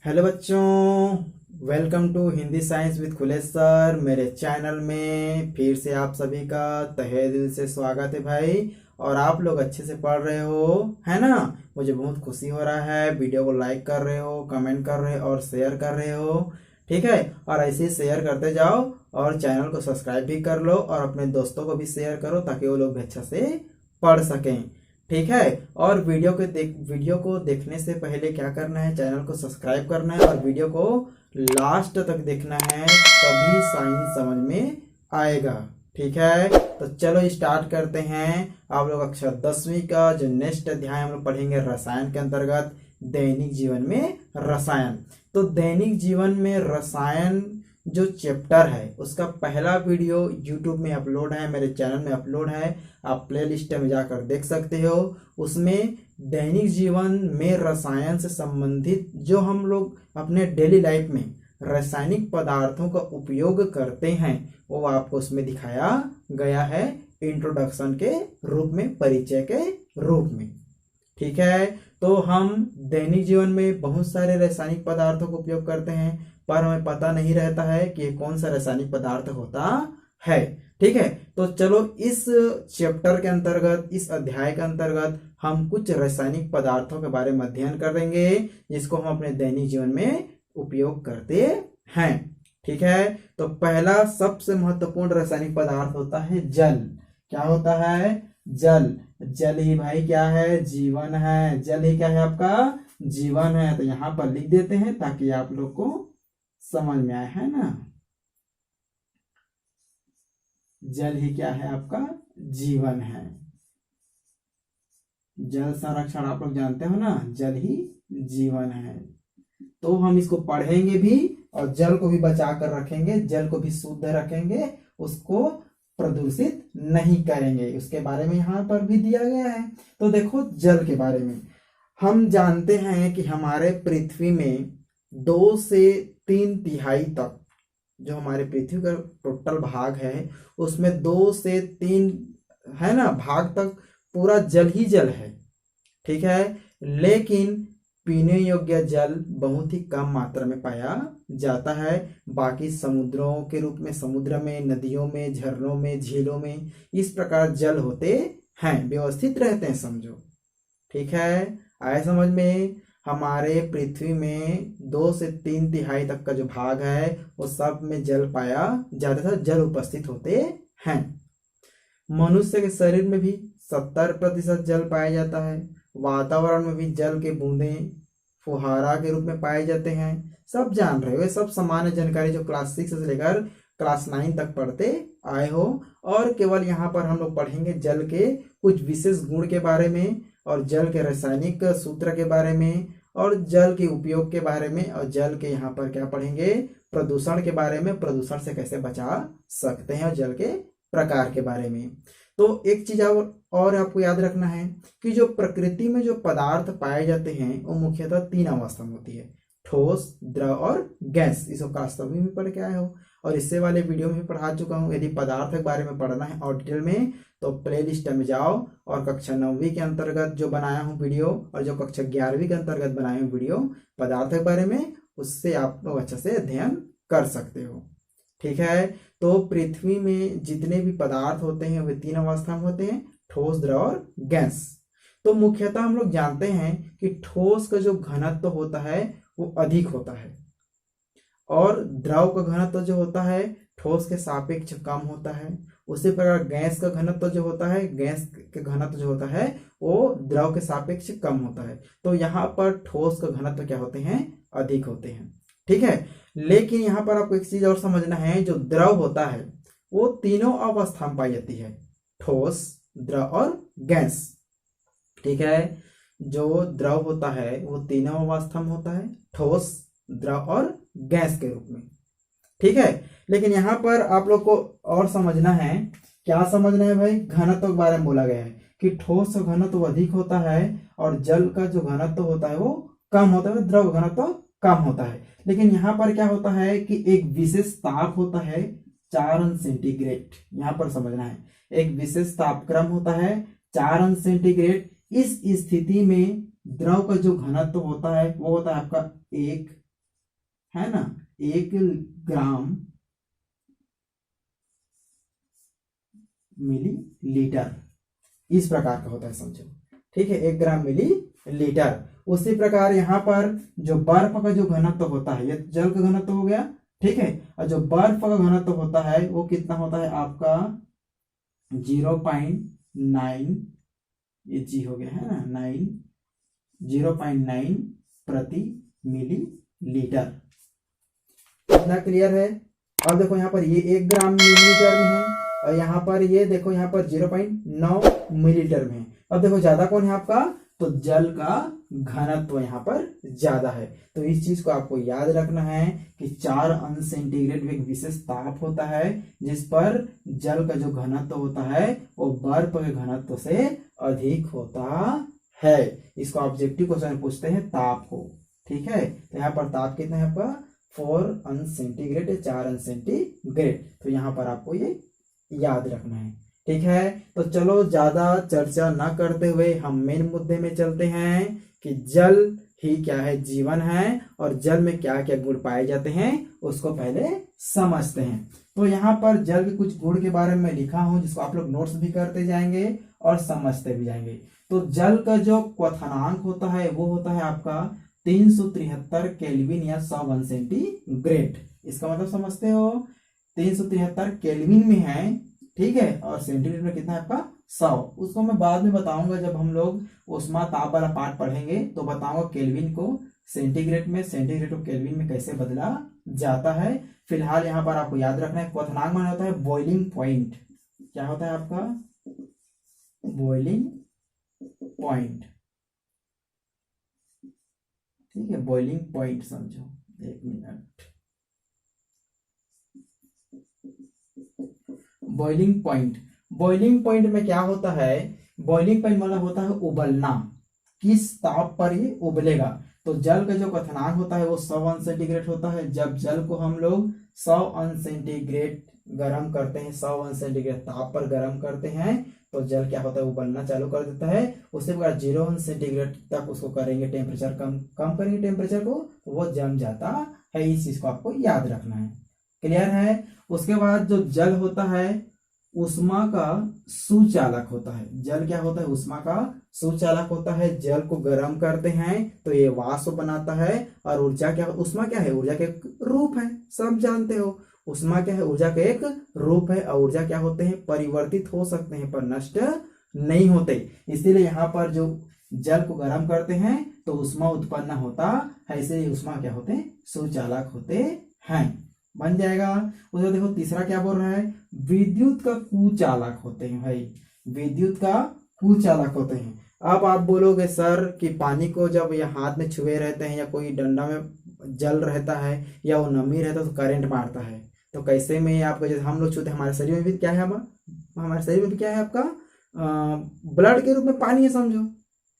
Hello बच्चों, welcome to Hindi science with Khulesh sir. मेरे channel में फिर से आप सभी का तहे दिल से स्वागत है भाई। और आप लोग अच्छे से पढ़ रहे हो, है ना। मुझे बहुत खुशी हो रहा है। वीडियो को लाइक कर रहे हो, कमेंट कर रहे हो और शेयर कर रहे हो, ठीक है। और ऐसे ही शेयर करते जाओ और चैनल को सब्सक्राइब भी कर लो और अपने दोस्तों को भी शेयर करो ताकि वो लोग भी अच्छा से पढ़ सकें, ठीक है। और वीडियो को देखने से पहले क्या करना है, चैनल को सब्सक्राइब करना है और वीडियो को लास्ट तक देखना है, तभी साइंस समझ में आएगा, ठीक है। तो चलो स्टार्ट करते हैं। आप लोग अक्षर 10वीं का जो नेक्स्ट अध्याय हम लोग पढ़ेंगे रसायन के अंतर्गत दैनिक जीवन में रसायन। तो दैनिक जीवन में रसायन जो चैप्टर है उसका पहला वीडियो यूट्यूब में अपलोड है, मेरे चैनल में अपलोड है। आप प्ले लिस्ट में जाकर देख सकते हो। उसमें दैनिक जीवन में रसायन से संबंधित जो हम लोग अपने डेली लाइफ में रासायनिक पदार्थों का उपयोग करते हैं वो आपको उसमें दिखाया गया है, इंट्रोडक्शन के रूप में, परिचय के रूप में, ठीक है। तो हम दैनिक जीवन में बहुत सारे रासायनिक पदार्थों का उपयोग करते हैं, पर हमें पता नहीं रहता है कि कौन सा रासायनिक पदार्थ होता है, ठीक है। तो चलो इस चैप्टर के अंतर्गत, इस अध्याय के अंतर्गत हम कुछ रासायनिक पदार्थों के बारे में अध्ययन करेंगे जिसको हम अपने दैनिक जीवन में उपयोग करते हैं, ठीक है। तो पहला सबसे महत्वपूर्ण रासायनिक पदार्थ होता है जल। क्या होता है? जल। जल ही भाई क्या है? जीवन है। जल ही क्या है? आपका जीवन है। तो यहां पर लिख देते हैं ताकि आप लोग को समझ में आए, है ना। जल ही क्या है? आपका जीवन है। जल संरक्षण आप लोग जानते हो ना, जल ही जीवन है। तो हम इसको पढ़ेंगे भी और जल को भी बचा कर रखेंगे, जल को भी शुद्ध रखेंगे, उसको प्रदूषित नहीं करेंगे, उसके बारे में यहाँ पर भी दिया गया है। तो देखो जल के बारे में हम जानते हैं कि हमारे पृथ्वी में 2 से 3 तिहाई तक जो हमारे पृथ्वी का टोटल भाग है उसमें 2 से 3 है ना भाग तक पूरा जल ही जल है, ठीक है। लेकिन पीने योग्य जल बहुत ही कम मात्रा में पाया जाता है। बाकी समुद्रों के रूप में, समुद्र में, नदियों में, झरनों में, झीलों में इस प्रकार जल होते हैं, व्यवस्थित रहते हैं, समझो, ठीक है। आए समझ में? हमारे पृथ्वी में 2 से 3 तिहाई तक का जो भाग है वो सब में जल पाया जाता था, जल उपस्थित होते हैं। मनुष्य के शरीर में भी 70% जल पाया जाता है। वातावरण में भी जल के बूंदें फुहारा के रूप में पाए जाते हैं। सब जान रहे हो, ये सब सामान्य जानकारी जो क्लास 6 से लेकर क्लास 9 तक पढ़ते आए हो। और केवल यहाँ पर हम लोग पढ़ेंगे जल के कुछ विशेष गुण के बारे में और जल के रासायनिक सूत्र के बारे में और जल के उपयोग के बारे में और जल के यहाँ पर क्या पढ़ेंगे, प्रदूषण के बारे में, प्रदूषण से कैसे बचा सकते हैं और जल के प्रकार के बारे में। तो एक चीज और आपको याद रखना है कि जो प्रकृति में जो पदार्थ पाए जाते हैं वो मुख्यतः 3 अवस्था में होती है, ठोस, द्रव और गैस। इसको क्लास 7 में पढ़ के आए हो और इससे वाले वीडियो में भी पढ़ा चुका हूँ। यदि पदार्थ के बारे में पढ़ना है और डिटेल में तो प्ले लिस्ट में जाओ और कक्षा 9वीं के अंतर्गत जो बनाया हूँ वीडियो और जो कक्षा 11वीं के अंतर्गत बनाया हूँ वीडियो पदार्थ के बारे में, उससे आप लोग अच्छे से अध्ययन कर सकते हो, ठीक है। तो पृथ्वी में जितने भी पदार्थ होते हैं वे 3 अवस्था में होते हैं, ठोस, द्रव और गैस। तो मुख्यतः हम लोग जानते हैं कि ठोस का जो घनत्व होता है वो अधिक होता है और द्रव का घनत्व जो होता है ठोस के सापेक्ष कम होता है। उसी प्रकार गैस का घनत्व जो होता है, गैस के घनत्व जो होता है वो द्रव के सापेक्ष कम होता है। तो यहाँ पर ठोस का घनत्व क्या होते हैं? अधिक होते हैं, ठीक है। लेकिन यहाँ पर आपको एक चीज और समझना है, जो द्रव होता है वो तीनों अवस्था में पाई जाती है, ठोस, द्रव और गैस, ठीक है। जो द्रव होता है वो तीनों अवस्था में होता है, ठोस, द्रव और गैस के रूप में, ठीक है। लेकिन यहाँ पर आप लोग को और समझना है, क्या समझना है भाई? घनत्व के बारे में बोला गया है कि ठोस का घनत्व अधिक होता है और जल का जो घनत्व होता है वो कम होता है, द्रव घनत्व कम होता है। लेकिन यहाँ पर क्या होता है कि एक विशेष ताप होता है 4 अंश सेंटीग्रेड, यहाँ पर समझना है। एक विशेष तापक्रम होता है 4 अंश सेंटीग्रेड। इस स्थिति में द्रव का जो घनत्व होता है वो होता है आपका 1 है ना, 1 ग्राम मिलीलीटर, इस प्रकार का होता है समझो। ठीक है, 1 ग्राम मिलीलीटर। उसी प्रकार यहाँ पर जो बर्फ का जो घनत्व होता है, ये जल का घनत्व हो गया। ठीक है, और जो बर्फ का घनत्व होता है वो कितना होता है आपका 0.9, ये जी हो गया है ना, 0.9 प्रति मिलीलीटर। इतना क्लियर है। अब देखो यहाँ पर ये 1 ग्राम मिलीलीटर में है, और यहाँ पर ये देखो यहाँ पर 0.9 मिलीलीटर में है। अब देखो ज्यादा कौन है आपका, तो जल का घनत्व यहाँ पर ज्यादा है। तो इस चीज को आपको याद रखना है कि 4 अंश सेंटीग्रेड में एक विशेष ताप होता है जिस पर जल का जो घनत्व होता है वो बर्फ के घनत्व से अधिक होता है। इसको ऑब्जेक्टिव क्वेश्चन पूछते हैं ताप को। ठीक है, तो यहाँ पर ताप कितना है आपका 4 अंश सेंटीग्रेड या 4 अंश सेंटीग्रेड। तो यहाँ पर आपको ये याद रखना है। ठीक है, तो चलो ज्यादा चर्चा ना करते हुए हम मेन मुद्दे में चलते हैं कि जल ही क्या है, जीवन है, और जल में क्या क्या गुण पाए जाते हैं उसको पहले समझते हैं। तो यहाँ पर जल के कुछ गुण के बारे में लिखा हूं जिसको आप लोग नोट्स भी करते जाएंगे और समझते भी जाएंगे। तो जल का जो क्वथनांक होता है वो होता है आपका 373 केल्विन या 100 अंश सेंटीग्रेड। इसका मतलब समझते हो, 373 केल्विन में है। ठीक है, और सेंटीग्रेड में कितना है आपका 100। उसको मैं बाद में बताऊंगा जब हम लोग ऊष्मा ताप वाला पार्ट पढ़ेंगे तो बताऊंगा केल्विन को सेंटीग्रेड में, सेंटीग्रेड को केल्विन में कैसे बदला जाता है। फिलहाल यहाँ पर आपको याद रखना है क्वथनांक माने होता है बॉइलिंग पॉइंट। क्या होता है आपका बॉइलिंग पॉइंट। ठीक है, बॉइलिंग पॉइंट समझो। 1 minute. Boiling point, boiling point में क्या होता है, बॉइलिंग पॉइंट मतलब होता है उबलना, किस ताप पर ये उबलेगा। तो जल का जो क्वथनांक होता है वो 100 अंश सेंटीग्रेड होता है। जब जल को हम लोग 100 अंश सेंटीग्रेड गर्म करते हैं, 100 अंश सेंटीग्रेड ताप पर गर्म करते हैं तो जल क्या होता है उबलना चालू कर देता है। उसके बाद 0 अंश सेंटीग्रेड तक उसको करेंगे टेम्परेचर कम करेंगे टेम्परेचर को, वो जम जाता है। इस चीज को आपको याद रखना है। क्लियर है। उसके बाद जो जल होता है ऊष्मा का सुचालक होता है। जल क्या होता है, ऊष्मा का सुचालक होता है। जल को गर्म करते हैं तो ये वाष्प बनाता है, और ऊर्जा क्या, ऊष्मा क्या है, ऊर्जा के एक रूप है, सब जानते हो। ऊष्मा क्या है, ऊर्जा का एक रूप है, और ऊर्जा क्या होते हैं, परिवर्तित हो सकते हैं पर नष्ट नहीं होते। इसीलिए यहाँ पर जो जल को गर्म करते हैं तो ऊष्मा उत्पन्न होता है, इसलिए ऊष्मा क्या होते हैं, सुचालक होते हैं। बन जाएगा। उसको देखो तीसरा क्या बोल रहा है, विद्युत का कुचालक होते हैं भाई, विद्युत का कुचालक होते हैं। अब आप बोलोगे सर कि पानी को जब ये हाथ में छुए रहते हैं या कोई डंडा में जल रहता है या वो नमी रहता है तो करंट मारता है, तो कैसे में आपको, जैसे हम लोग छूते हैं, हमारे शरीर में भी क्या है, हमारे शरीर में भी क्या है आपका ब्लड के रूप में पानी है समझो।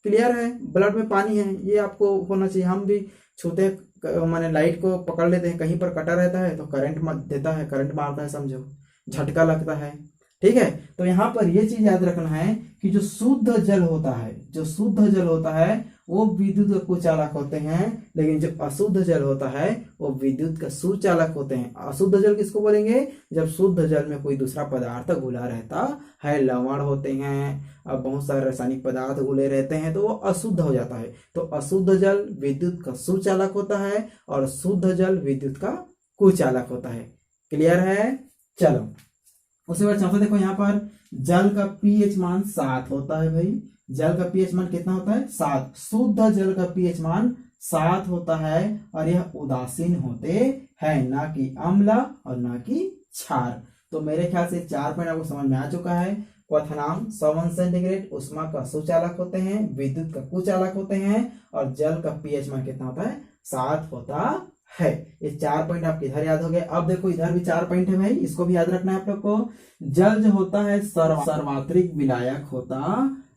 क्लियर है, ब्लड में पानी है, ये आपको होना चाहिए। हम भी छूते माने लाइट को पकड़ लेते हैं, कहीं पर कटा रहता है तो करंट देता है, करंट मारता है समझो, झटका लगता है। ठीक है, तो यहाँ पर ये चीज याद रखना है कि जो शुद्ध जल होता है, जो शुद्ध जल होता है वो विद्युत का कुचालक होते हैं, लेकिन जो अशुद्ध जल होता है वो विद्युत का सुचालक होते हैं। अशुद्ध जल किसको बोलेंगे, जब शुद्ध जल में कोई दूसरा पदार्थ घुला रहता है, लवण होते हैं, अब बहुत सारे रासायनिक पदार्थ घुले रहते हैं तो वो अशुद्ध हो जाता है। तो अशुद्ध जल विद्युत का सुचालक होता है और शुद्ध जल विद्युत का कुचालक होता है। क्लियर है। चलो उसके बाद चौथा देखो, यहाँ पर जल का पीएच मान 7 होता है भाई। जल का पीएच मान कितना होता है, 7। शुद्ध जल का पीएच मान 7 होता है और यह उदासीन होते हैं, ना कि अम्ल और ना कि क्षार। तो मेरे ख्याल से 4 पॉइंट आपको समझ में आ चुका है। क्वथनांक 100 अंश सेंटीग्रेड, ऊष्मा का सुचालक होते हैं, विद्युत का कुचालक होते हैं, और जल का पीएच मान कितना होता है, 7 होता है। ये 4 पॉइंट आपके इधर याद हो गए। अब देखो इधर भी 4 पॉइंट है भाई, इसको भी याद रखना है आप लोग को। जल जो होता है सर्वात्रिक विलायक होता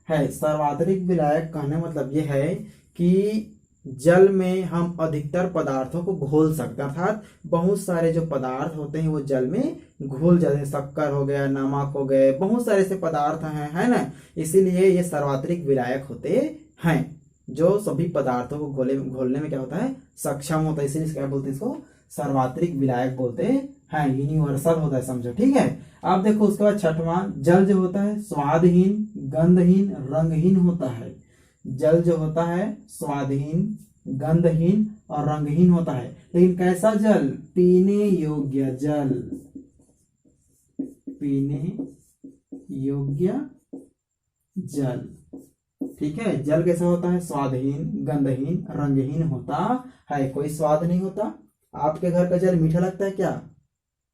है। सर्वात्रिक विलायक कहने मतलब ये है कि जल में हम अधिकतर पदार्थों को घोल सकते हैं, अर्थात बहुत सारे जो पदार्थ होते हैं वो जल में घुल जाते हैं। शक्कर हो गया, नमक हो गए, बहुत सारे ऐसे पदार्थ हैं, है ना, इसीलिए ये सर्वात्रिक विलायक होते हैं। जो सभी पदार्थों को घोलने में क्या होता है, सक्षम होता है, इसीलिए क्या बोलते हैं इसको, सार्वत्रिक विलायक बोलते हैं, यूनिवर्सल होता है, समझो। ठीक है, अब देखो उसके बाद छठवां, जल जो होता है स्वादहीन, गंधहीन, रंगहीन होता है। जल जो होता है स्वादहीन, गंधहीन और रंगहीन होता है, लेकिन कैसा जल, पीने योग्य जल, पीने योग्य जल। ठीक है, जल कैसा होता है, स्वादहीन, गंधहीन, रंगहीन होता है, कोई स्वाद नहीं होता। आपके घर का जल मीठा लगता है क्या?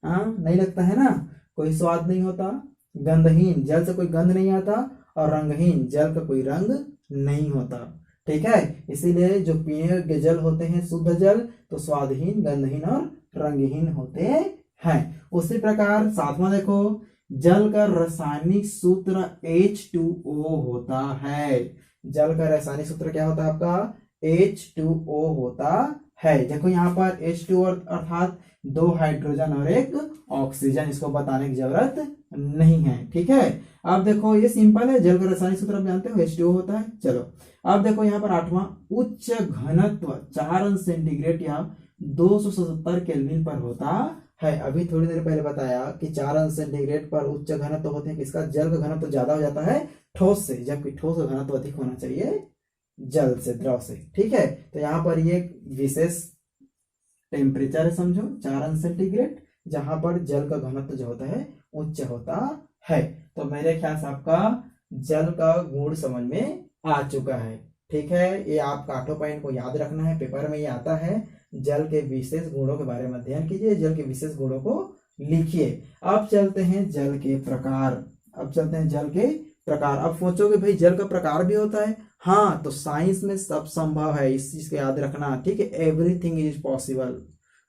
हाँ, नहीं लगता है ना, कोई स्वाद नहीं होता। गंधहीन, जल से कोई गंध नहीं आता, और रंगहीन, जल का कोई रंग नहीं होता। ठीक है, इसीलिए जो पीने योग्य जल होते हैं शुद्ध जल, तो स्वादहीन, गंधहीन और रंगहीन होते हैं। उसी प्रकार सातवां देखो, जल का रासायनिक सूत्र H2O होता है। जल का रासायनिक सूत्र क्या होता है आपका, H2O होता है। देखो यहाँ पर H2 अर्थात 2 हाइड्रोजन और 1 ऑक्सीजन, इसको बताने की जरूरत नहीं है। ठीक है, अब देखो ये सिंपल है, जल का रासायनिक सूत्र आप जानते हो H2O होता है। चलो अब देखो यहाँ पर आठवां, उच्च घनत्व 4 अंश सेंटीग्रेड या 277 केल्विन पर होता है। अभी थोड़ी देर पहले बताया कि 4 अंश सेंटीग्रेड पर उच्च घनत्व होते हैं, किसका, जल का घनत्व ज्यादा हो जाता है ठोस से, जबकि ठोस का घनत्व अधिक होना चाहिए जल से, द्रव से। ठीक है, तो यहाँ पर ये विशेष टेम्परेचर है, समझो 4 अंश सेंटीग्रेड, जहां पर जल का घनत्व जो होता है उच्च होता है। तो मेरे ख्याल से आपका जल का गुण समझ में आ चुका है। ठीक है, ये आपका 8 पॉइंट को याद रखना है, पेपर में ये आता है। जल के विशेष गुणों के बारे में अध्ययन कीजिए, जल के विशेष गुणों को लिखिए। अब चलते हैं जल के प्रकार, अब सोचोगे भाई जल का प्रकार भी होता है। हाँ, तो साइंस में सब संभव है, इस चीज को याद रखना। ठीक है, एवरीथिंग इज पॉसिबल,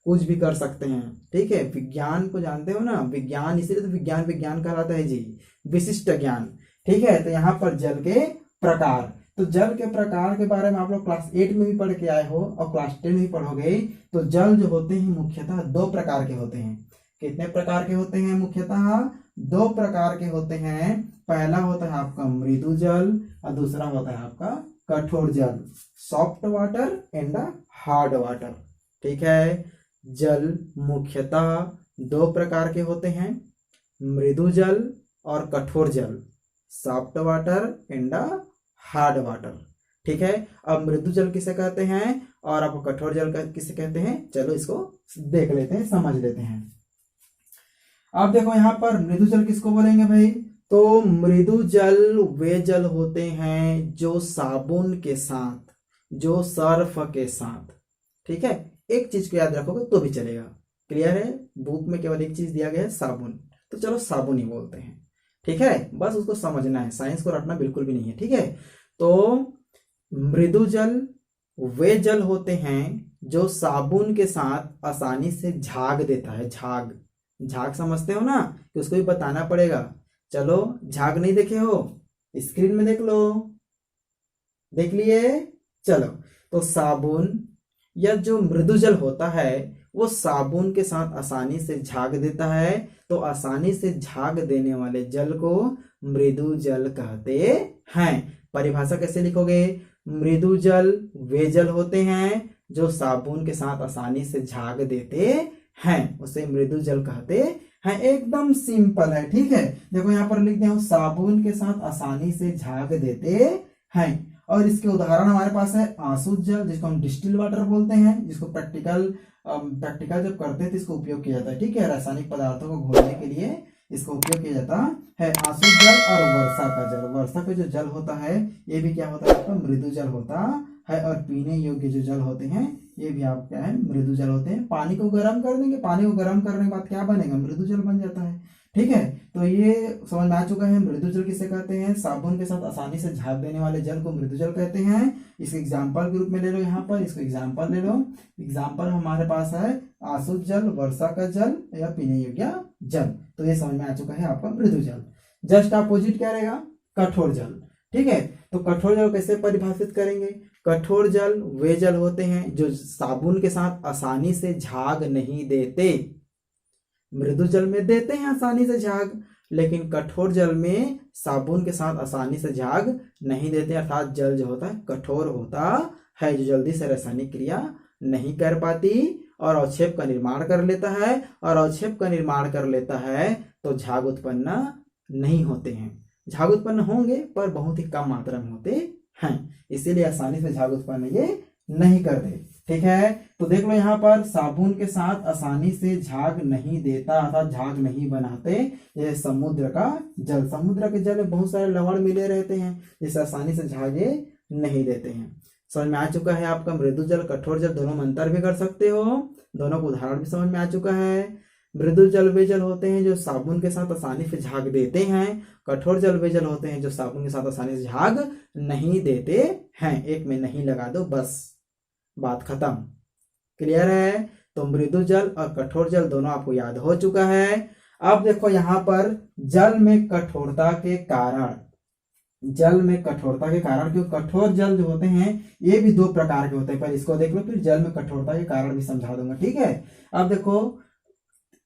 कुछ भी कर सकते हैं। ठीक है, विज्ञान को जानते हो ना, विज्ञान, इसीलिए तो विज्ञान विज्ञान कहलाता है जी, विशिष्ट ज्ञान। ठीक है, तो यहाँ पर जल के प्रकार, तो जल के प्रकार के बारे में आप लोग क्लास 8 में भी पढ़ के आए हो और क्लास 10 में भी पढ़ोगे। तो जल जो होते हैं मुख्यतः 2 प्रकार के होते हैं। कितने प्रकार के होते हैं? मुख्यतः 2 प्रकार के होते हैं। पहला होता है आपका मृदु जल और दूसरा होता है आपका कठोर जल, soft water and hard water. ठीक है, जल मुख्यतः 2 प्रकार के होते हैं, मृदु जल और कठोर जल, soft water and hard water. ठीक है, अब मृदु जल किसे कहते हैं और अब कठोर जल किसे कहते हैं, चलो इसको देख लेते हैं, समझ लेते हैं। अब देखो यहाँ पर मृदु जल किसको बोलेंगे भाई, तो मृदु जल वे जल होते हैं जो साबुन के साथ, जो सर्फ के साथ। ठीक है, एक चीज को याद रखोगे तो भी चलेगा। क्लियर है, बुक में केवल एक चीज दिया गया है, साबुन, तो चलो साबुन ही बोलते हैं। ठीक है, बस उसको समझना है, साइंस को रटना बिल्कुल भी नहीं है। ठीक है, तो मृदु जल वे जल होते हैं जो साबुन के साथ आसानी से झाग देता है। झाग समझते हो ना, कि उसको भी बताना पड़ेगा। चलो, झाग नहीं देखे हो, स्क्रीन में देख लो, देख लिए। चलो, तो साबुन या जो मृदु जल होता है वो साबुन के साथ आसानी से झाग देता है, तो आसानी से झाग देने वाले जल को मृदु जल कहते हैं। परिभाषा कैसे लिखोगे, मृदु जल वे जल होते हैं जो साबुन के साथ आसानी से झाग देते हैं, उसे मृदु जल कहते हैं। एकदम सिंपल है। ठीक है, देखो यहाँ पर लिख दिया हूं, साबुन के साथ आसानी से झाग देते हैं। और इसके उदाहरण हमारे पास है आसुत जल, जिसको हम डिस्टिल वाटर बोलते हैं, जिसको प्रैक्टिकल जब करते हैं तो इसको उपयोग किया जाता है। ठीक है, रासायनिक पदार्थों को घोलने के लिए इसको उपयोग किया जाता है। आसुत जल और वर्षा का जल, वर्षा का जो जल होता है ये भी क्या होता है आपका मृदु जल होता है। और पीने योग्य जो जल होते हैं ये भी आप क्या है, मृदु जल होते हैं। पानी को गर्म कर देंगे, पानी को गर्म करने के बाद क्या बनेगा, मृदु जल बन जाता है। ठीक है, तो ये समझ में आ चुका है। मृदु जल किसे कहते हैं, साबुन के साथ आसानी से झाग देने वाले जल को मृदु जल कहते हैं। इसके एग्जाम्पल के रूप में ले लो, यहाँ पर इसको एग्जाम्पल ले लो। एग्जाम्पल हमारे पास है आसुत जल, वर्षा का जल या पीने योग्य जल। तो ये समझ में आ चुका है आपका मृदु जल। जस्ट अपोजिट क्या रहेगा, कठोर जल। ठीक है, तो कठोर जल कैसे परिभाषित करेंगे, कठोर जल वे जल होते हैं जो साबुन के साथ आसानी से झाग नहीं देते। मृदु जल में देते हैं आसानी से झाग, लेकिन कठोर जल में साबुन के साथ आसानी से झाग नहीं देते, अर्थात जल जो होता है कठोर होता है, जो जल्दी से रासायनिक क्रिया नहीं कर पाती और अवक्षेप का निर्माण कर लेता है, और अवक्षेप का निर्माण कर लेता है तो झाग उत्पन्न नहीं होते हैं। झाग उत्पन्न होंगे पर बहुत ही कम मात्रा में होते हैं, इसीलिए आसानी से झाग उत्पन्न ये नहीं करते। ठीक है, तो देख लो यहाँ पर साबुन के साथ आसानी से झाग नहीं देता, अर्थात झाग नहीं बनाते। ये समुद्र का जल, समुद्र के जल में बहुत सारे लवण मिले रहते हैं, जिससे आसानी से झागे नहीं देते हैं। समझ में आ चुका है आपका मृदु जल कठोर जल दोनों में अंतर भी कर सकते हो, दोनों को उदाहरण भी समझ में आ चुका है। मृदु जल वे जल होते हैं जो साबुन के साथ आसानी से झाग देते हैं, कठोर जल वे जल होते हैं जो साबुन के साथ आसानी से झाग नहीं देते हैं। एक में नहीं लगा दो, बस बात खत्म। क्लियर है? तो मृदु जल और कठोर जल दोनों आपको याद हो चुका है। अब देखो यहाँ पर जल में कठोरता के कारण, जल में कठोरता के कारण, क्योंकि कठोर जल जो होते हैं ये भी दो प्रकार के होते हैं, पर इसको देख लो फिर जल में कठोरता के कारण भी समझा दूंगा। ठीक है, अब देखो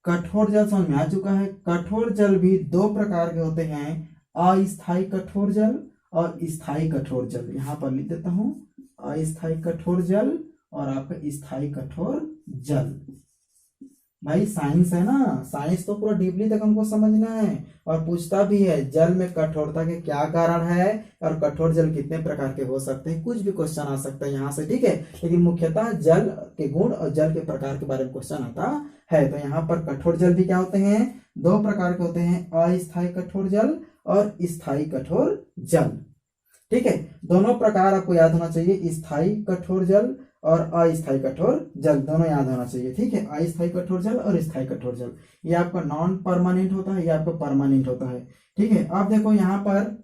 कठोर जल समझ में आ चुका है। कठोर जल भी दो प्रकार के होते हैं, अस्थायी कठोर जल और स्थायी कठोर जल। यहाँ पर लिख देता हूं, अस्थायी कठोर जल और आपका स्थायी कठोर जल। भाई साइंस है ना, साइंस तो पूरा डीपली तक हमको समझना है, और पूछता भी है जल में कठोरता के क्या कारण है और कठोर जल कितने प्रकार के हो सकते हैं, कुछ भी क्वेश्चन आ सकता है यहाँ से। ठीक है, लेकिन मुख्यतः जल के गुण और जल के प्रकार के बारे में क्वेश्चन आता है। तो यहाँ पर कठोर जल भी क्या होते हैं, दो प्रकार के होते हैं, अस्थायी कठोर जल और स्थायी कठोर जल। ठीक है, दोनों प्रकार आपको याद होना चाहिए, स्थायी कठोर जल और अस्थायी कठोर जल दोनों याद होना चाहिए। ठीक है, अस्थायी कठोर जल और स्थायी कठोर जल, ये आपका नॉन परमानेंट होता है, ये आपका परमानेंट होता है। ठीक है, अब देखो यहाँ पर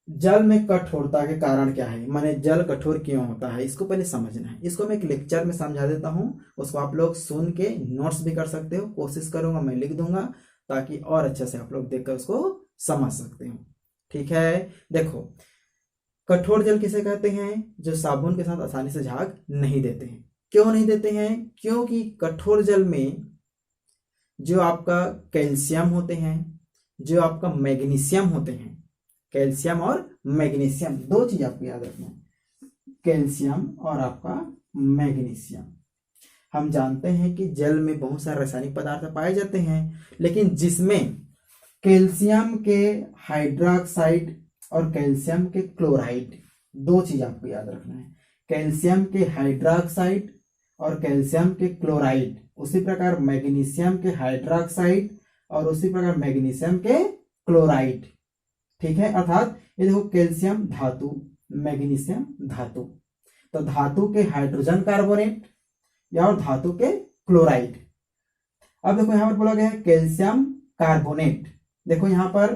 जल में कठोरता के कारण क्या है, माने जल कठोर क्यों होता है, इसको पहले समझना है। इसको मैं एक लेक्चर में समझा देता हूँ, उसको आप लोग सुन के नोट्स भी कर सकते हो, कोशिश करूंगा मैं लिख दूंगा ताकि और अच्छे से आप लोग देखकर उसको समझ सकते हो। ठीक है, देखो कठोर जल किसे कहते हैं, जो साबुन के साथ आसानी से झाग नहीं देते हैं। क्यों नहीं देते हैं, क्योंकि कठोर जल में जो आपका कैल्शियम होते हैं, जो आपका मैग्नीशियम होते हैं, कैल्शियम और मैग्नीशियम दो चीज आपको याद रखना है, कैल्शियम और आपका मैग्नीशियम। हम जानते हैं कि जल में बहुत सारे रासायनिक पदार्थ पाए जाते हैं, लेकिन जिसमें कैल्शियम के हाइड्रोक्साइड और कैल्शियम के क्लोराइड, दो चीज आपको याद रखना है, कैल्शियम के हाइड्रोक्साइड और कैल्शियम के क्लोराइड, उसी प्रकार मैग्नीशियम के हाइड्रोक्साइड और उसी प्रकार मैग्नीशियम के क्लोराइड। ठीक है, अर्थात ये देखो कैल्शियम धातु, मैग्नीशियम धातु, तो धातु के हाइड्रोजन कार्बोनेट या और धातु के क्लोराइड। अब देखो यहां पर बोला गया है कैल्शियम कार्बोनेट, देखो यहां पर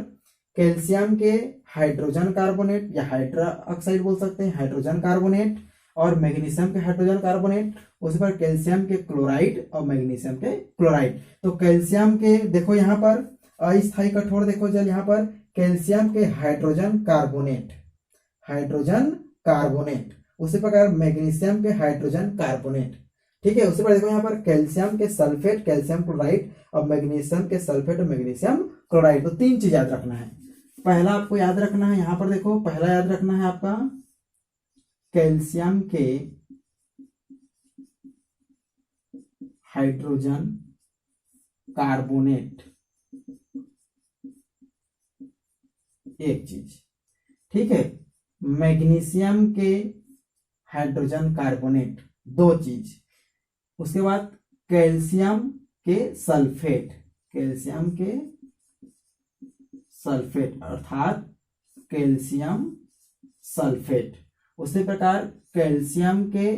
कैल्शियम के हाइड्रोजन कार्बोनेट या हाइड्रोक्साइड बोल सकते हैं, हाइड्रोजन कार्बोनेट, और मैग्नीशियम के हाइड्रोजन कार्बोनेट, उस पर कैल्शियम के क्लोराइड और मैग्नीशियम के क्लोराइड। तो कैल्शियम के देखो यहाँ पर अस्थायी कठोर, देखो जल यहाँ पर कैल्शियम के हाइड्रोजन कार्बोनेट, हाइड्रोजन कार्बोनेट, उसी प्रकार मैग्नीशियम के हाइड्रोजन कार्बोनेट। ठीक है, उसी पर देखो यहाँ पर कैल्शियम के सल्फेट, कैल्शियम क्लोराइड, और मैग्नीशियम के सल्फेट और मैग्नीशियम क्लोराइड। तो तीन चीज याद रखना है। पहला आपको याद रखना है, यहाँ पर देखो पहला याद रखना है आपका कैल्शियम के हाइड्रोजन कार्बोनेट, एक चीज। ठीक है, मैग्नीशियम के हाइड्रोजन कार्बोनेट, दो चीज। उसके बाद कैल्शियम के सल्फेट, कैल्शियम के सल्फेट अर्थात कैल्शियम सल्फेट, उसी प्रकार कैल्शियम के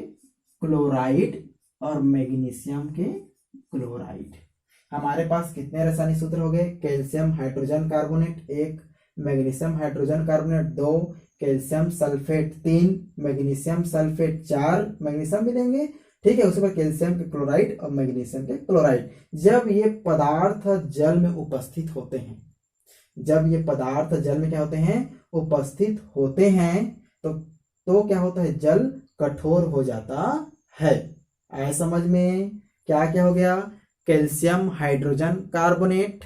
क्लोराइड और मैग्नीशियम के क्लोराइड। हमारे पास कितने रासायनिक सूत्र हो गए, कैल्शियम हाइड्रोजन कार्बोनेट एक, मैग्नीशियम हाइड्रोजन कार्बोनेट दो, कैल्शियम सल्फेट तीन, मैग्नीशियम सल्फेट चार, मैग्नीशियम भी देंगे। ठीक है, उसी पर कैल्शियम के क्लोराइड और मैग्नीशियम के क्लोराइड। जब ये पदार्थ जल में उपस्थित होते हैं, जब ये पदार्थ जल में क्या होते हैं, उपस्थित होते हैं, तो क्या होता है, जल कठोर हो जाता है। आए समझ में, क्या क्या हो गया, calcium hydrogen carbonate,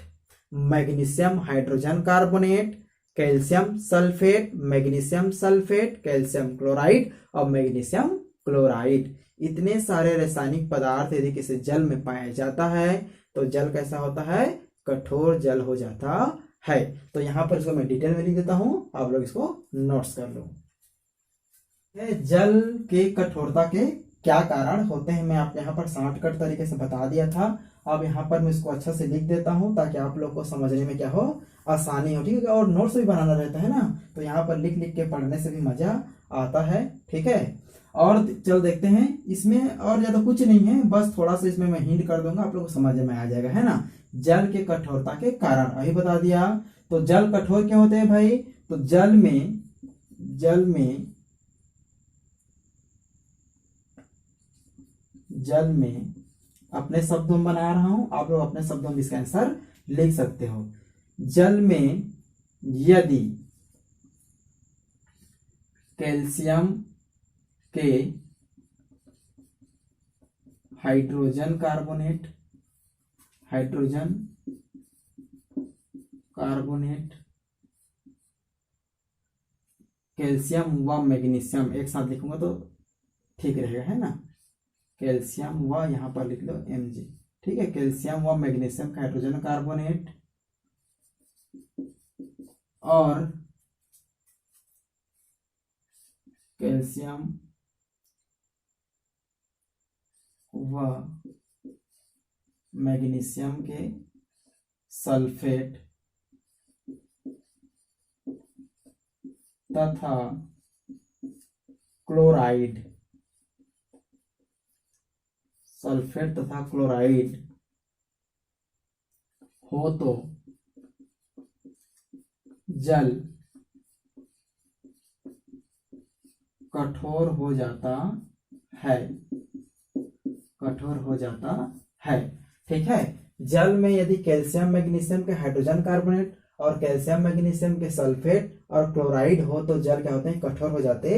magnesium hydrogen carbonate, calcium sulphate, magnesium sulphate, calcium chloride और मैग्नीशियम क्लोराइड। इतने सारे रासायनिक पदार्थ यदि किसी जल में पाया जाता है तो जल कैसा होता है, कठोर जल हो जाता है। तो यहाँ पर इसको मैं डिटेल में लिख देता हूं, आप लोग इसको नोट्स कर लो। जल के कठोरता के क्या कारण होते हैं, मैं आपको यहाँ पर शॉर्टकट तरीके से बता दिया था। अब यहाँ पर मैं इसको अच्छा से लिख देता हूँ ताकि आप लोग को समझने में क्या हो, आसानी हो। ठीक है, और नोट्स भी बनाना रहता है ना, तो यहाँ पर लिख लिख के पढ़ने से भी मजा आता है। ठीक है, और चल देखते हैं इसमें, और ज्यादा कुछ नहीं है, बस थोड़ा सा इसमें मैं हिंट कर दूंगा, आप लोग को समझ में आ जाएगा, है ना। जल के कठोरता के कारण अभी बता दिया। तो जल कठोर क्यों होते हैं भाई, तो जल में अपने शब्दों में बना रहा हूं, आप लोग अपने शब्दों में इसका आंसर लिख सकते हो। जल में यदि कैल्शियम के हाइड्रोजन कार्बोनेट कैल्शियम व मैग्नीशियम, एक साथ लिखूंगा तो ठीक रहेगा, है ना। कैल्शियम व यहां पर लिख लो Mg, ठीक है। कैल्शियम व मैग्नीशियम का हाइड्रोजन कार्बोनेट और कैल्शियम व मैग्नीशियम के सल्फेट तथा क्लोराइड, सल्फेट तथा क्लोराइड हो तो जल कठोर हो जाता है। ठीक है, जल में यदि कैल्शियम मैग्नीशियम के हाइड्रोजन कार्बोनेट और कैल्शियम मैग्नीशियम के सल्फेट और क्लोराइड हो तो जल क्या होते हैं, कठोर हो जाते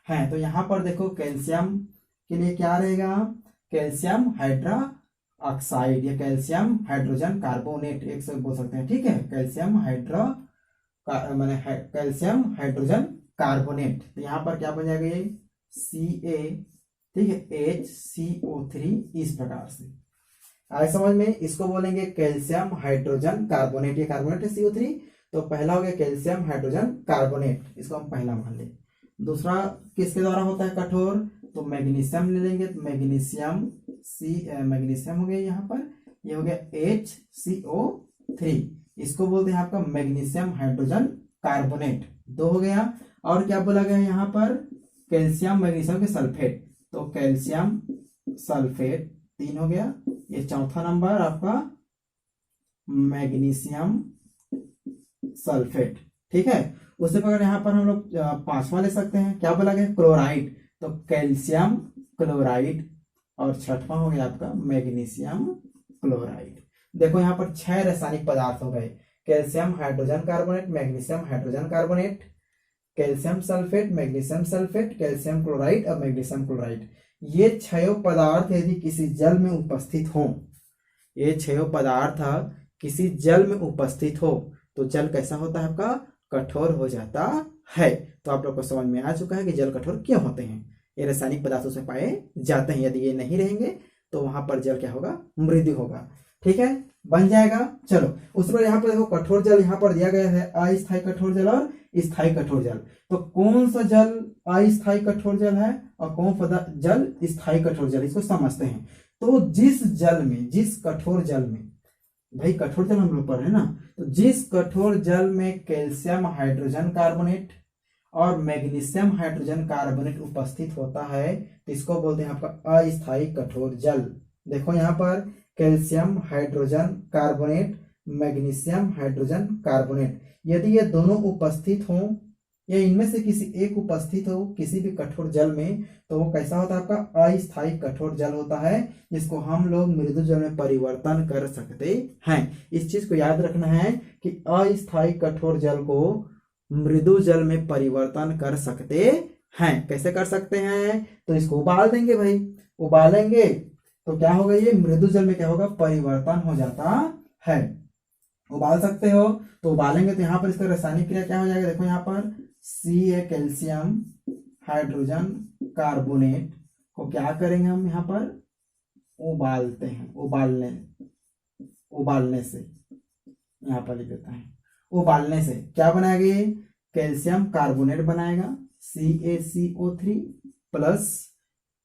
हैं। तो यहाँ पर देखो कैल्शियम के लिए क्या रहेगा, कैल्शियम हाइड्रा ऑक्साइड या कैल्शियम हाइड्रोजन कार्बोनेट, एक से बोल सकते हैं। ठीक है, कैल्शियम कैल्शियम हाइड्रोजन कार्बोनेट। तो यहाँ पर क्या बन जाएगा, ये Ca, ठीक है, HCO3, इस प्रकार से आए समझ में। इसको बोलेंगे कैल्शियम हाइड्रोजन कार्बोनेट, ये कार्बोनेट है CO3, तो पहला हो गया कैल्शियम हाइड्रोजन कार्बोनेट, इसको हम पहला मान ले। दूसरा किसके द्वारा होता है कठोर, तो मैग्नीशियम ले लेंगे, तो मैग्नीशियम हो गया यहाँ पर, ये हो गया HCO3, इसको बोलते हैं आपका मैग्नीशियम हाइड्रोजन कार्बोनेट, 2 हो गया। और क्या बोला गया यहाँ पर, कैल्शियम मैग्नीशियम के सल्फेट, तो कैल्शियम सल्फेट 3 हो गया। ये चौथा नंबर आपका मैग्नीशियम सल्फेट। ठीक है, उससे पकड़ यहाँ पर हम लोग 5वां ले सकते हैं, क्या बोला गया, क्लोराइड, तो कैल्शियम क्लोराइड। और 6वां हो गया आपका मैग्नीशियम क्लोराइड। देखो यहाँ पर 6 रासायनिक पदार्थ हो गए, calcium hydrogen carbonate, magnesium hydrogen carbonate, calcium sulphate, magnesium sulphate, calcium chloride और मैग्नीशियम क्लोराइड। ये 6 पदार्थ यदि किसी जल में उपस्थित हो, ये 6 पदार्थ किसी जल में उपस्थित हो तो जल कैसा होता है आपका, कठोर हो जाता है। तो आप लोग को समझ में आ चुका है कि जल कठोर क्यों होते हैं, ये रासायनिक पदार्थों से पाए जाते हैं। यदि ये नहीं रहेंगे तो वहां पर जल क्या होगा, मृदु होगा। ठीक है, बन जाएगा। चलो उस पर यहाँ पर देखो कठोर जल यहाँ पर दिया गया है, अस्थायी कठोर जल और स्थायी कठोर जल। तो कौन सा जल अस्थायी कठोर जल है और कौन सा जल स्थायी कठोर जल, इसको समझते हैं। तो जिस कठोर जल में, भाई कठोर जल हम लोग पर है ना, तो जिस कठोर जल में कैल्शियम हाइड्रोजन कार्बोनेट और मैग्नीशियम हाइड्रोजन कार्बोनेट उपस्थित होता है तो इसको बोलते हैं आपका अस्थायी कठोर जल। देखो यहाँ पर calcium hydrogen carbonate, magnesium hydrogen carbonate, यदि ये दोनों उपस्थित हो या इनमें से किसी एक उपस्थित हो किसी भी कठोर जल में, तो वो कैसा होता है आपका अस्थायी कठोर जल होता है, जिसको हम लोग मृदु जल में परिवर्तन कर सकते हैं। इस चीज को याद रखना है कि अस्थायी कठोर जल को मृदु जल में परिवर्तन कर सकते हैं। कैसे कर सकते हैं, तो इसको उबाल देंगे भाई, उबालेंगे तो क्या होगा, ये मृदु जल में क्या होगा, परिवर्तन हो जाता है। उबाल सकते हो। तो उबालेंगे तो यहाँ पर इसका रासायनिक क्रिया क्या हो जाएगा, देखो यहाँ पर Ca कैल्शियम हाइड्रोजन कार्बोनेट को क्या करेंगे हम यहाँ पर उबालते हैं, उबालने से यहाँ पर लिख देता है, उबालने से क्या बनाएगा, कैल्शियम कार्बोनेट बनाएगा CaCO3 प्लस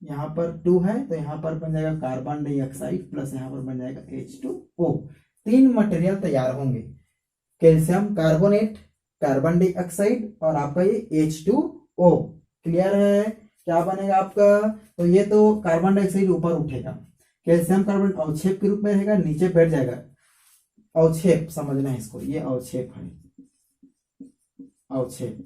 यहाँ पर 2 है तो यहाँ पर बन जाएगा कार्बन डाइऑक्साइड प्लस यहाँ पर बन जाएगा H2O। 3 मटेरियल तैयार होंगे, कैल्शियम कार्बोनेट, कार्बन डाइऑक्साइड और आपका ये H2O। क्लियर है, क्या बनेगा आपका, तो ये तो कार्बन डाइऑक्साइड ऊपर उठेगा, कैल्शियम कार्बन अवक्षेप के रूप में रहेगा, नीचे बैठ जाएगा, अवक्षेप समझना है इसको, ये अवक्षेप है, अवक्षेप।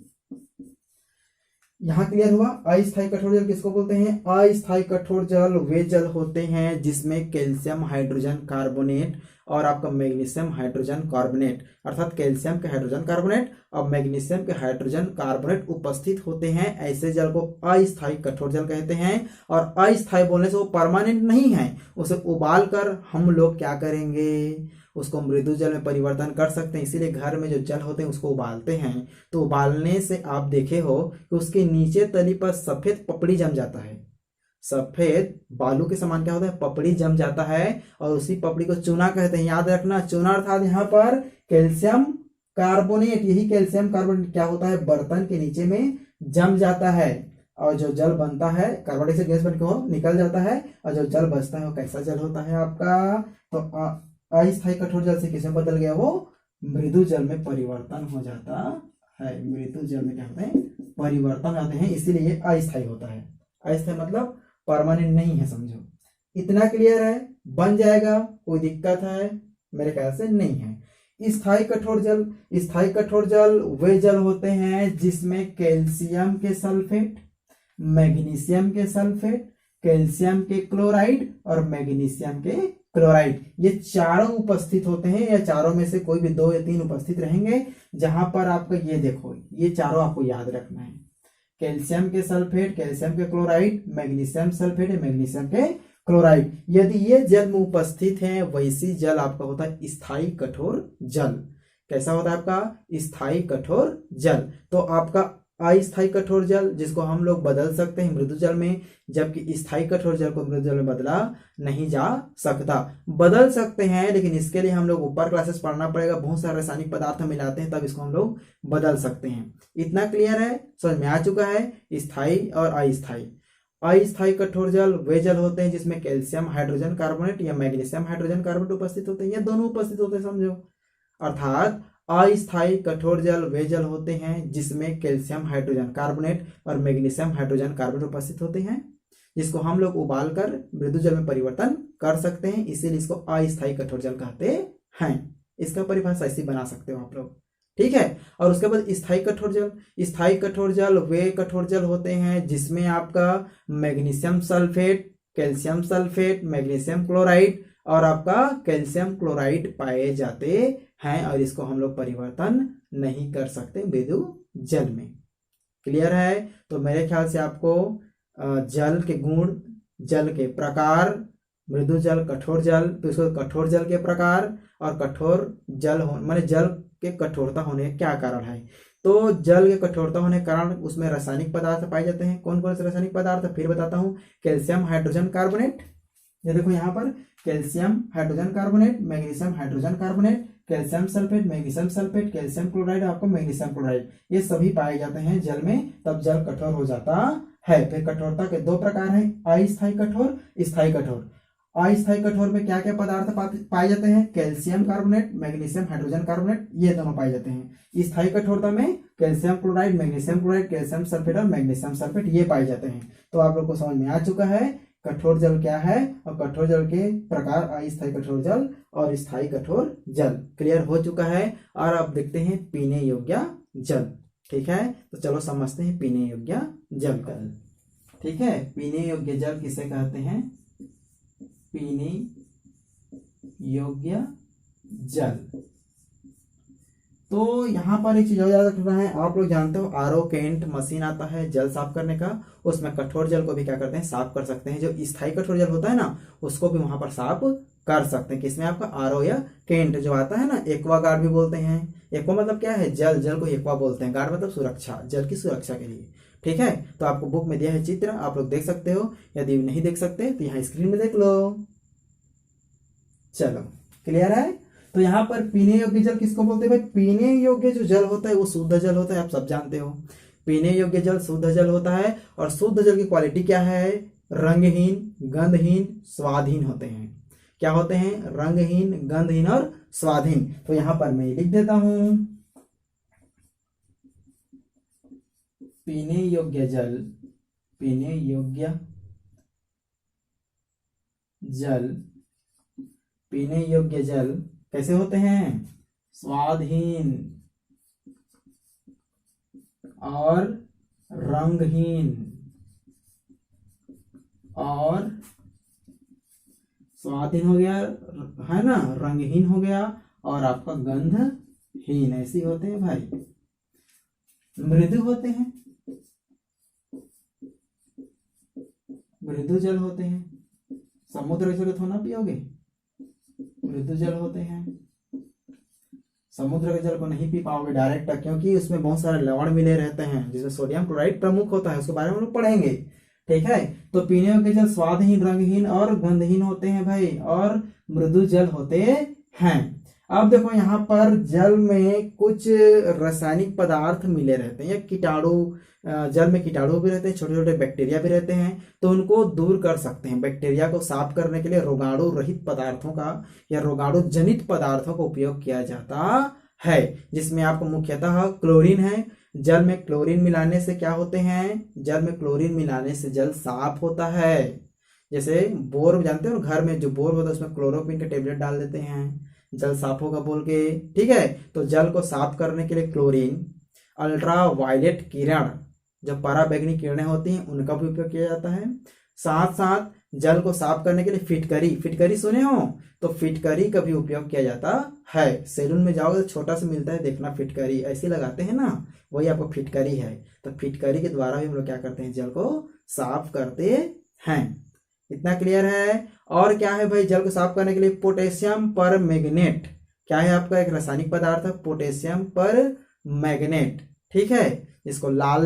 यहाँ क्लियर हुआ। अस्थायी कठोर जल किसको बोलते हैं, अस्थायी कठोर जल वे जल होते हैं जिसमें कैल्शियम हाइड्रोजन कार्बोनेट और आपका मैग्नीशियम हाइड्रोजन कार्बोनेट, अर्थात कैल्शियम के हाइड्रोजन कार्बोनेट और मैग्नीशियम के हाइड्रोजन कार्बोनेट उपस्थित होते हैं। ऐसे जल को अस्थायी कठोर जल कहते हैं। और अस्थायी बोलने से वो परमानेंट नहीं है, उसे उबाल कर हम लोग क्या करेंगे, उसको मृदु जल में परिवर्तन कर सकते हैं। इसीलिए घर में जो जल होते हैं उसको उबालते हैं, तो उबालने से आप देखे हो कि उसके नीचे तली पर सफेद पपड़ी जम जाता है, सफेद बालू के समान क्या होता है, पपड़ी जम जाता है, और उसी पपड़ी को चूना कहते हैं। याद रखना, चूना अर्थात यहाँ पर कैल्शियम कार्बोनेट, यही कैल्शियम कार्बोनेट क्या होता है, बर्तन के नीचे में जम जाता है, और जो जल बनता है कार्बन डाइऑक्साइड गैस बन के वो निकल जाता है, और जो जल बचता है वो कैसा जल होता है आपका, तो अस्थायी कठोर जल से किसे बदल गया, वो मृदु जल में परिवर्तन हो जाता है। मृदु जल में क्या होते हैं, परिवर्तन आते हैं, इसीलिए ये अस्थायी होता है। अस्थायी मतलब परमानेंट नहीं है, समझो। इतना क्लियर है, बन जाएगा, कोई दिक्कत है मेरे ख्याल से नहीं है। स्थायी कठोर जल, स्थायी कठोर जल वे जल होते हैं जिसमें कैल्शियम के सल्फेट, मैग्नीशियम के सल्फेट, कैल्शियम के क्लोराइड और मैग्नीशियम के क्लोराइड, ये चारों उपस्थित होते हैं, या चारों में से कोई भी 2 या 3 उपस्थित रहेंगे। जहां पर आपका ये देखो, ये चारों आपको याद रखना है, कैल्शियम के सल्फेट, कैल्शियम के क्लोराइड, मैग्नीशियम सल्फेट, मैग्नीशियम के क्लोराइड, यदि ये जल में उपस्थित है, वैसी जल आपका होता है स्थायी कठोर जल। कैसा होता है आपका स्थायी कठोर जल। तो आपका अस्थायी कठोर जल जिसको हम लोग बदल सकते हैं मृदु जल में, जबकि स्थायी कठोर जल को मृदु जल में बदला नहीं जा सकता। बदल सकते हैं, लेकिन इसके लिए हम लोग ऊपर क्लासेस पढ़ना पड़ेगा, बहुत सारे रासायनिक पदार्थ मिलाते हैं तब इसको हम लोग बदल सकते हैं। इतना क्लियर है, समझ में आ चुका है। स्थायी और अस्थायी। अस्थायी कठोर जल वे जल होते हैं जिसमें कैल्शियम हाइड्रोजन कार्बोनेट या मैग्नीशियम हाइड्रोजन कार्बोनेट उपस्थित होते हैं, या दोनों उपस्थित होते हैं, समझो। अर्थात अस्थायी कठोर जल वे जल होते हैं जिसमें कैल्शियम हाइड्रोजन कार्बोनेट और मैग्नीशियम हाइड्रोजन कार्बोनेट उपस्थित होते हैं, जिसको हम लोग उबालकर मृदु जल में परिवर्तन कर सकते हैं, इसीलिए इसको अस्थायी कठोर जल कहते हैं। इसका परिभाषा ऐसी बना सकते हो आप लोग, ठीक है। और उसके बाद स्थायी कठोर जल। स्थायी कठोर जल वे कठोर जल होते हैं जिसमें आपका magnesium sulphate, calcium sulphate, magnesium chloride और आपका कैल्शियम क्लोराइड पाए जाते हैं, और इसको हम लोग परिवर्तन नहीं कर सकते मृदु जल में। क्लियर है। तो मेरे ख्याल से आपको जल के गुण, जल के प्रकार, मृदु जल, कठोर जल, तो इसको कठोर जल के प्रकार और कठोर जल माने जल के कठोरता होने का क्या कारण है। तो जल के कठोरता होने के कारण उसमें रासायनिक पदार्थ पाए जाते हैं। कौन कौन से रासायनिक पदार्थ, फिर बताता हूँ। कैल्शियम हाइड्रोजन कार्बोनेट, ये देखो यहाँ पर calcium hydrogen carbonate, magnesium hydrogen carbonate, calcium sulphate, magnesium sulphate, calcium chloride, आपको मैग्नीशियम क्लोराइड, ये सभी पाए जाते हैं जल में, तब जल कठोर हो जाता है। फिर कठोरता के 2 प्रकार हैं, अस्थायी कठोर, स्थायी कठोर। अस्थायी कठोर में क्या क्या पदार्थ पाए जाते हैं, calcium carbonate, magnesium hydrogen carbonate, ये दोनों पाए जाते हैं। स्थायी कठोरता में calcium chloride, magnesium chloride, calcium sulphate और मैग्नीशियम सल्फेट ये पाए जाते हैं। तो आप लोग को समझ में आ चुका है कठोर जल क्या है और कठोर जल के प्रकार, अस्थायी कठोर जल और स्थायी कठोर जल। क्लियर हो चुका है। और अब देखते हैं पीने योग्य जल, ठीक है। तो चलो समझते हैं पीने योग्य जल का, ठीक है। पीने योग्य जल किसे कहते हैं, पीने योग्य जल। तो यहाँ पर एक चीज और याद रखना है, आप लोग जानते हो आरओ केंट मशीन आता है जल साफ करने का, उसमें कठोर जल को भी क्या करते हैं, साफ कर सकते हैं। जो स्थायी कठोर जल होता है ना, उसको भी वहां पर साफ कर सकते हैं। किसमें? आपका आरओ या केंट जो आता है ना, एक्वा गार्ड भी बोलते हैं। एक्वा मतलब क्या है? जल, जल को एक्वा बोलते हैं। गार्ड मतलब सुरक्षा, जल की सुरक्षा के लिए। ठीक है, तो आपको बुक में दिया है चित्र, आप लोग देख सकते हो। यदि नहीं देख सकते तो यहाँ स्क्रीन में देख लो। चलो, क्लियर है? तो यहाँ पर पीने योग्य जल किसको बोलते हैं भाई? पीने योग्य जो जल होता है वो शुद्ध जल होता है, आप सब जानते हो। पीने योग्य जल शुद्ध जल होता है। और शुद्ध जल की क्वालिटी क्या है? रंगहीन, गंधहीन, स्वादहीन होते हैं। क्या होते हैं? रंगहीन, गंधहीन और स्वादहीन। तो यहां पर मैं लिख देता हूं, पीने योग्य जल, पीने योग्य जल, पीने योग्य जल कैसे होते हैं? स्वादहीन और रंगहीन और स्वादहीन हो गया है ना, रंगहीन हो गया, और आपका गंधहीन, ऐसे होते हैं भाई। मृदु होते हैं, मृदु जल होते हैं। समुद्र जल थोड़ा पियोगे? मृदु जल होते हैं। समुद्र के जल को नहीं पी पाओगे डायरेक्ट, क्योंकि उसमें बहुत सारे लवण मिले रहते हैं, जिसमें सोडियम क्लोराइड प्रमुख होता है, उसके बारे में हम लोग पढ़ेंगे। ठीक है, तो पीने योग्य जल स्वादहीन, रंगहीन और गंधहीन होते हैं भाई, और मृदु जल होते हैं। अब देखो यहाँ पर जल में कुछ रासायनिक पदार्थ मिले रहते हैं, या कीटाणु, जल में कीटाणु भी रहते हैं, छोटे छोटे बैक्टीरिया भी रहते हैं, तो उनको दूर कर सकते हैं। बैक्टीरिया को साफ करने के लिए रोगाणु रहित पदार्थों का या रोगाणु जनित पदार्थों का उपयोग किया जाता है, जिसमें आपको मुख्यतः क्लोरीन है। जल में क्लोरीन मिलाने से क्या होते हैं? जल में क्लोरीन मिलाने से जल साफ होता है। जैसे बोर जानते हो, घर में जो बोर होता है उसमें क्लोरोक्विन के टेबलेट डाल देते हैं, जल साफ होगा बोल के। ठीक है, तो जल को साफ करने के लिए क्लोरीन, अल्ट्रा वायलेट किरण, जो पराबैंगनी किरणें होती हैं, उनका भी उपयोग किया जाता है। साथ साथ जल को साफ करने के लिए फिटकरी, फिटकरी सुने हो? तो फिटकरी का भी उपयोग किया जाता है। सैलून में जाओगे तो छोटा सा मिलता है, देखना, फिटकरी ऐसे लगाते हैं ना, वही आपको फिटकरी है। तो फिटकरी के द्वारा भी हम लोग क्या करते हैं? जल को साफ करते हैं। इतना क्लियर है? और क्या है भाई जल को साफ करने के लिए? पोटेशियम पर मैग्नेट, क्या है आपका? एक रासायनिक पदार्थ है, पोटेशियम पर मैग्नेट। ठीक है, जिसको लाल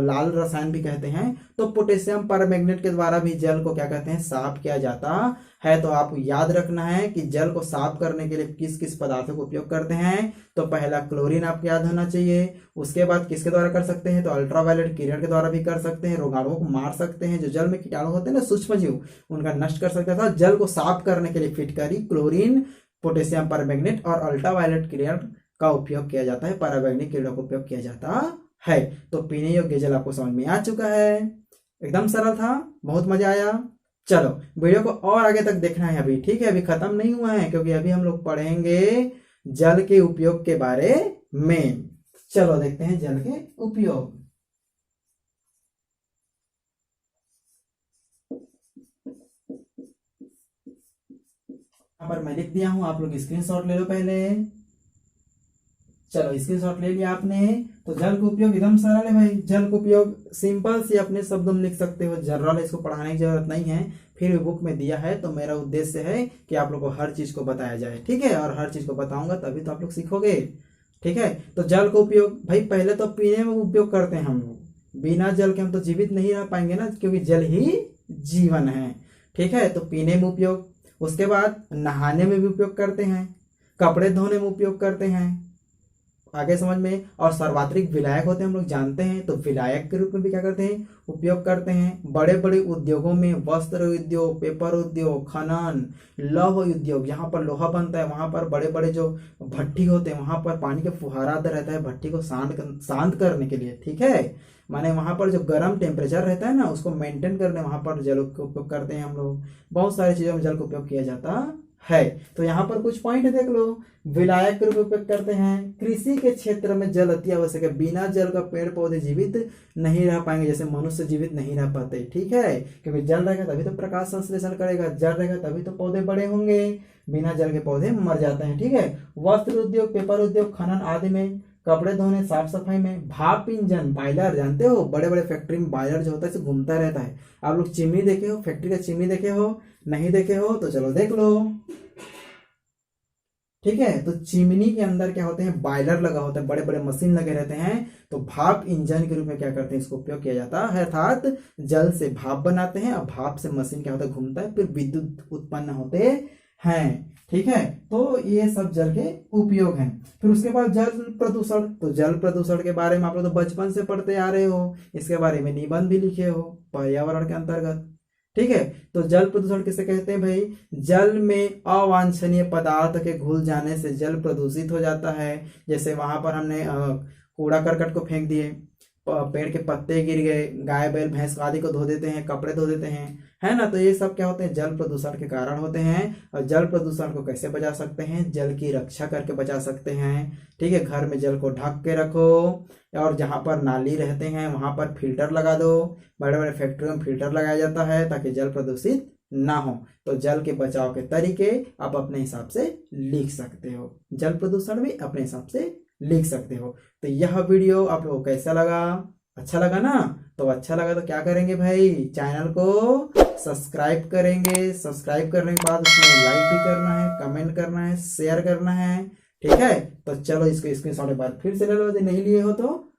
लाल रसायन भी कहते हैं। तो पोटेशियम पर मैग्नेट के द्वारा भी जल को क्या कहते हैं? साफ किया जाता है। तो आपको याद रखना है कि जल को साफ करने के लिए किस किस पदार्थों का उपयोग करते हैं। तो पहला क्लोरीन आपको याद होना चाहिए। उसके बाद किसके द्वारा कर सकते हैं? तो अल्ट्रावायलेट किरण के द्वारा भी कर सकते हैं। रोगाणुओं को मार सकते हैं, जो जल में कीटाणु होते हैं ना, सूक्ष्म जीव, उनका नष्ट कर सकता था। जल को साफ करने के लिए फिटकरी, क्लोरीन, पोटेशियम पर मैग्नेट और अल्ट्रावायलेट किरण का उपयोग किया जाता है, पराबैंगनी किरणों का उपयोग किया जाता है। तो पीने योग्य जल आपको समझ में आ चुका है। एकदम सरल था, बहुत मजा आया। चलो, वीडियो को और आगे तक देखना है अभी। ठीक है, अभी खत्म नहीं हुआ है, क्योंकि अभी हम लोग पढ़ेंगे जल के उपयोग के बारे में। चलो देखते हैं जल के उपयोग। यहाँ पर मैं लिख दिया हूं, आप लोग स्क्रीनशॉट ले लो पहले। चलो, स्क्रीनशॉट ले लिया आपने। तो जल का उपयोग एकदम सरल है भाई। जल का उपयोग सिंपल से अपने शब्दों में लिख सकते हो, जनरल, इसको पढ़ाने की जरूरत नहीं है, फिर भी बुक में दिया है। तो मेरा उद्देश्य है कि आप लोग को हर चीज को बताया जाए। ठीक है, और हर चीज को बताऊंगा तभी तो आप लोग सीखोगे। ठीक है, तो जल का उपयोग भाई पहले तो पीने में उपयोग करते हैं हम लोग। बिना जल के हम तो जीवित नहीं रह पाएंगे ना, क्योंकि जल ही जीवन है। ठीक है, तो पीने में उपयोग, उसके बाद नहाने में भी उपयोग करते हैं, कपड़े धोने में उपयोग करते हैं, आगे समझ में। और सर्वात्रिक विलायक होते हैं, हम लोग जानते हैं। तो विलायक के रूप में भी क्या करते हैं? उपयोग करते हैं। बड़े बड़े उद्योगों में, वस्त्र उद्योग, पेपर उद्योग, खनन, लौह उद्योग, जहाँ पर लोहा बनता है वहां पर बड़े बड़े जो भट्टी होते हैं, वहां पर पानी का फुहारा आता रहता है भट्टी को शांत करने के लिए। ठीक है, माने वहां पर जो गर्म टेम्परेचर रहता है ना, उसको मेंटेन करने वहां पर जल का उपयोग करते हैं हम लोग। बहुत सारी चीजों में जल का उपयोग किया जाता है। तो यहाँ पर कुछ पॉइंट देख लो। विलायक के रूप में उपयोग करते हैं। कृषि के क्षेत्र में जल अति आवश्यक है। बिना जल का पेड़ पौधे जीवित नहीं रह पाएंगे, जैसे मनुष्य जीवित नहीं रह पाते। ठीक है, क्योंकि जल रहेगा तभी तो प्रकाश संश्लेषण करेगा, जल रहेगा तभी तो पौधे बड़े होंगे, बिना जल के पौधे मर जाते हैं। ठीक है, वस्त्र उद्योग, पेपर उद्योग, खनन आदि में, कपड़े धोने, साफ सफाई में, भाप इंजन, बॉयलर, जानते हो बड़े बड़े फैक्ट्री में बॉयलर जो होता है घूमता रहता है। आप लोग चिमनी देखे हो? फैक्ट्री का चिमनी देखे हो? नहीं देखे हो तो चलो देख लो। ठीक है। तो चिमनी के अंदर क्या होते हैं, बॉयलर लगा होता है, बड़े बड़े मशीन लगे रहते हैं। तो भाप इंजन के रूप में क्या करते हैं, इसको उपयोग किया जाता है, अर्थात जल से भाप बनाते हैं और भाप से मशीन क्या होता है, घूमता है, फिर विद्युत उत्पन्न होते हैं। ठीक है। तो ये सब जल के उपयोग हैं। फिर उसके बाद जल प्रदूषण। तो जल प्रदूषण के बारे में आप लोग तो बचपन से पढ़ते आ रहे हो, इसके बारे में निबंध भी लिखे हो पर्यावरण के अंतर्गत। ठीक है। तो जल प्रदूषण किसे कहते हैं भाई, जल में अवांछनीय पदार्थ के घुल जाने से जल प्रदूषित हो जाता है। जैसे वहां पर हमने कूड़ा करकट को फेंक दिए, पेड़ के पत्ते गिर गए, गाय बैल भैंस आदि को धो देते हैं, कपड़े धो देते हैं, है ना। तो ये सब क्या होते हैं, जल प्रदूषण के कारण होते हैं। और जल प्रदूषण को कैसे बचा सकते हैं, जल की रक्षा करके बचा सकते हैं। ठीक है। घर में जल को ढक के रखो, और जहां पर नाली रहते हैं वहां पर फिल्टर लगा दो। बड़े बड़े फैक्ट्रियों में फिल्टर लगाया जाता है ताकि जल प्रदूषित ना हो। तो जल के बचाव के तरीके आप अपने हिसाब से लिख सकते हो, जल प्रदूषण भी अपने हिसाब से लिख सकते हो। तो यह वीडियो आप लोगों को कैसा लगा, अच्छा लगा ना। तो अच्छा लगा तो क्या करेंगे भाई, चैनल को सब्सक्राइब करेंगे। सब्सक्राइब करने के बाद उसमें लाइक भी करना है, कमेंट करना है, शेयर करना है। ठीक है। तो चलो इसको स्क्रीनशॉट एक बार फिर से ले लो यदि नहीं लिए हो तो।